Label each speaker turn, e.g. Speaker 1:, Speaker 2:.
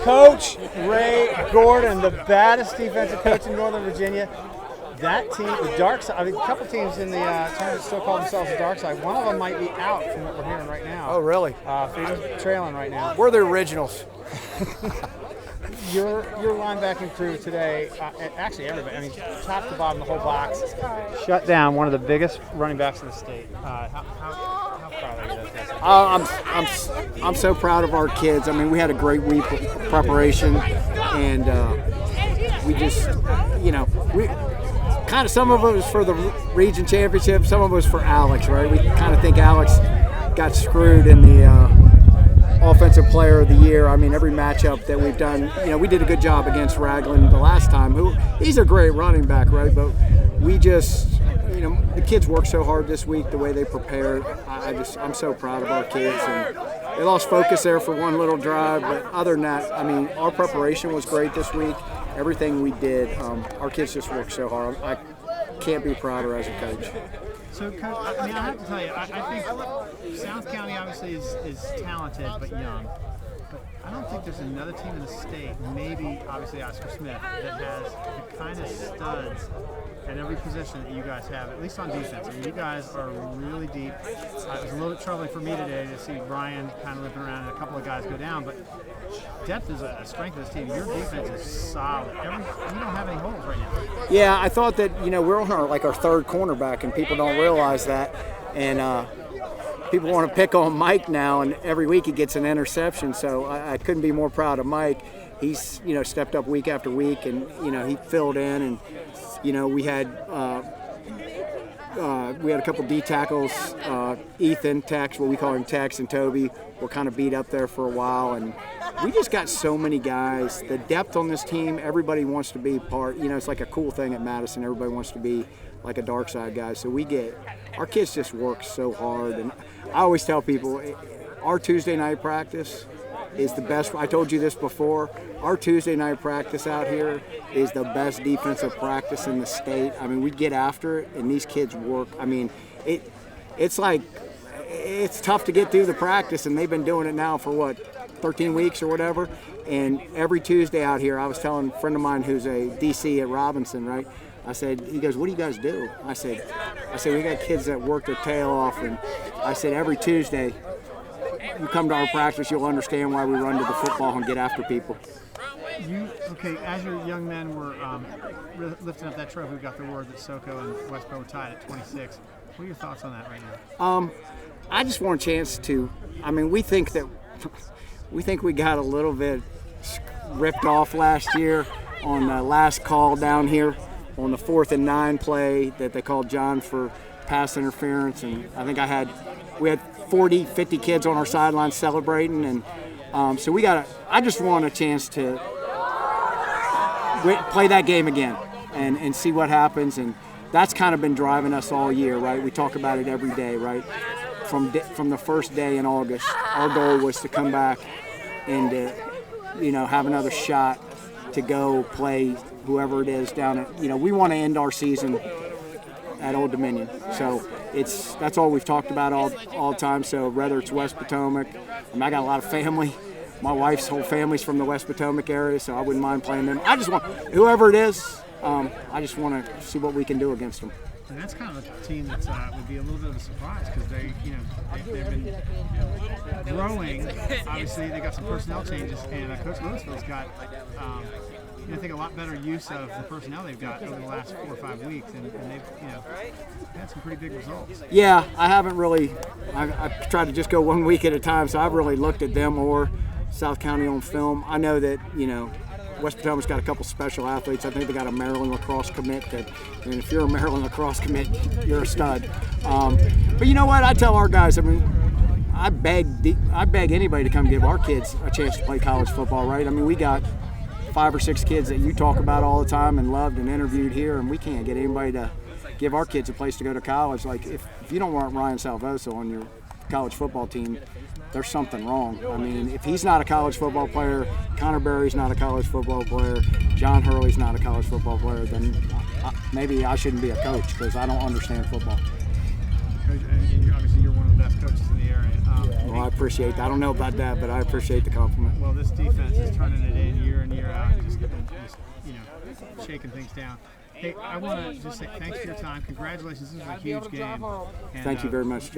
Speaker 1: Coach Ray Gordon, the baddest defensive coach in Northern Virginia. That team, the Darkside, a couple teams in the tournament still call themselves the Darkside. One of them might be out from what we're hearing right now.
Speaker 2: Oh, really?
Speaker 1: Freedom's trailing right now.
Speaker 2: We're the originals.
Speaker 1: Your linebacking crew today, actually everybody, I mean, top to bottom, the whole box, shut down one of the biggest running backs in the state. How proud are you of those guys?
Speaker 2: I'm so proud of our kids. I mean, we had a great week of preparation, and we just, we kind of, some of it was for the region championship, some of it was for Alex, right? We kind of think Alex got screwed in the offensive player of the year. I mean, every matchup that we've done, we did a good job against Ragland the last time. He's a great running back, right? But we just, the kids worked so hard this week, the way they prepared. I'm so proud of our kids. And they lost focus there for one little drive, but other than that, I mean, our preparation was great this week. Everything we did, our kids just worked so hard. I can't be prouder as a coach.
Speaker 1: So, Coach, I have to tell you, I think South County obviously is talented but young. But I don't think there's another team in the state, maybe obviously Oscar Smith, that has the kind of studs at every position that you guys have, at least on defense. I mean, you guys are really deep. It was a little bit troubling for me today to see Brian kind of limping around and a couple of guys go down, but depth is a strength of this team. Your defense is solid. You don't have any holes right now.
Speaker 2: Yeah, I thought that, we're on our third cornerback, and people don't realize that. And people want to pick on Mike now, and every week he gets an interception, so I couldn't be more proud of Mike. He's, stepped up week after week, and, he filled in, and, we had a couple D tackles, Ethan, Tex, what we call him Tex, and Toby were kind of beat up there for a while, and we just got so many guys. The depth on this team, everybody wants to be part, it's like a cool thing at Madison. Everybody wants to be like a Darkside guy. So our kids just work so hard. And I always tell people, our Tuesday night practice is the best. I told you this before. Our Tuesday night practice out here is the best defensive practice in the state. I mean, we get after it, and these kids work. I mean, it's like, it's tough to get through the practice, and they've been doing it now for 13 weeks or whatever. And every Tuesday out here, I was telling a friend of mine who's a DC at Robinson, right? I said, he goes, what do you guys do? I said, we got kids that work their tail off. And I said, every Tuesday, you come to our practice, you'll understand why we run to the football and get after people.
Speaker 1: As your young men were lifting up that trophy, we got the word that SoCo and West Pro were tied at 26. What are your thoughts on that right now?
Speaker 2: I just want a chance to, we think we got a little bit ripped off last year on the last call down here on the 4th and 9 play that they called John for pass interference. And I think we had 40, 50 kids on our sideline celebrating. And so I just want a chance to play that game again and see what happens. And that's kind of been driving us all year, right? We talk about it every day, right? From the first day in August, our goal was to come back and have another shot to go play whoever it is down at, we want to end our season at Old Dominion. So that's all we've talked about all the time. So whether it's West Potomac, I got a lot of family. My wife's whole family's from the West Potomac area, so I wouldn't mind playing them. I just want, whoever it is, I just want to see what we can do against them.
Speaker 1: And that's kind of a team that would be a little bit of a surprise because they've been growing. Obviously, they got some personnel changes, and Coach Louisville's got, I think, a lot better use of the personnel they've got over the last 4 or 5 weeks, and they've had some pretty big results.
Speaker 2: Yeah, I haven't really. I tried to just go 1 week at a time, so I've really looked at them or South County on film. I know that West Potomac's got a couple special athletes. I think they got a Maryland lacrosse commit. And if you're a Maryland lacrosse commit, you're a stud. But you know what? I tell our guys. I beg anybody to come give our kids a chance to play college football. Right? We got 5 or 6 kids that you talk about all the time and loved and interviewed here, and we can't get anybody to give our kids a place to go to college. Like if you don't want Ryan Salvoso on your college football team, there's something wrong. If he's not a college football player, Connor Berry's not a college football player, John Hurley's not a college football player, then maybe I shouldn't be a coach because I don't understand football.
Speaker 1: Obviously, you're one of the best coaches in the area.
Speaker 2: Well, I appreciate that. I don't know about that, but I appreciate the compliment.
Speaker 1: Well, this defense is turning it in. just shaking things down. Hey, I want to just say thanks for your time. Congratulations. This was a huge game. And,
Speaker 2: Thank you very much, Jeff.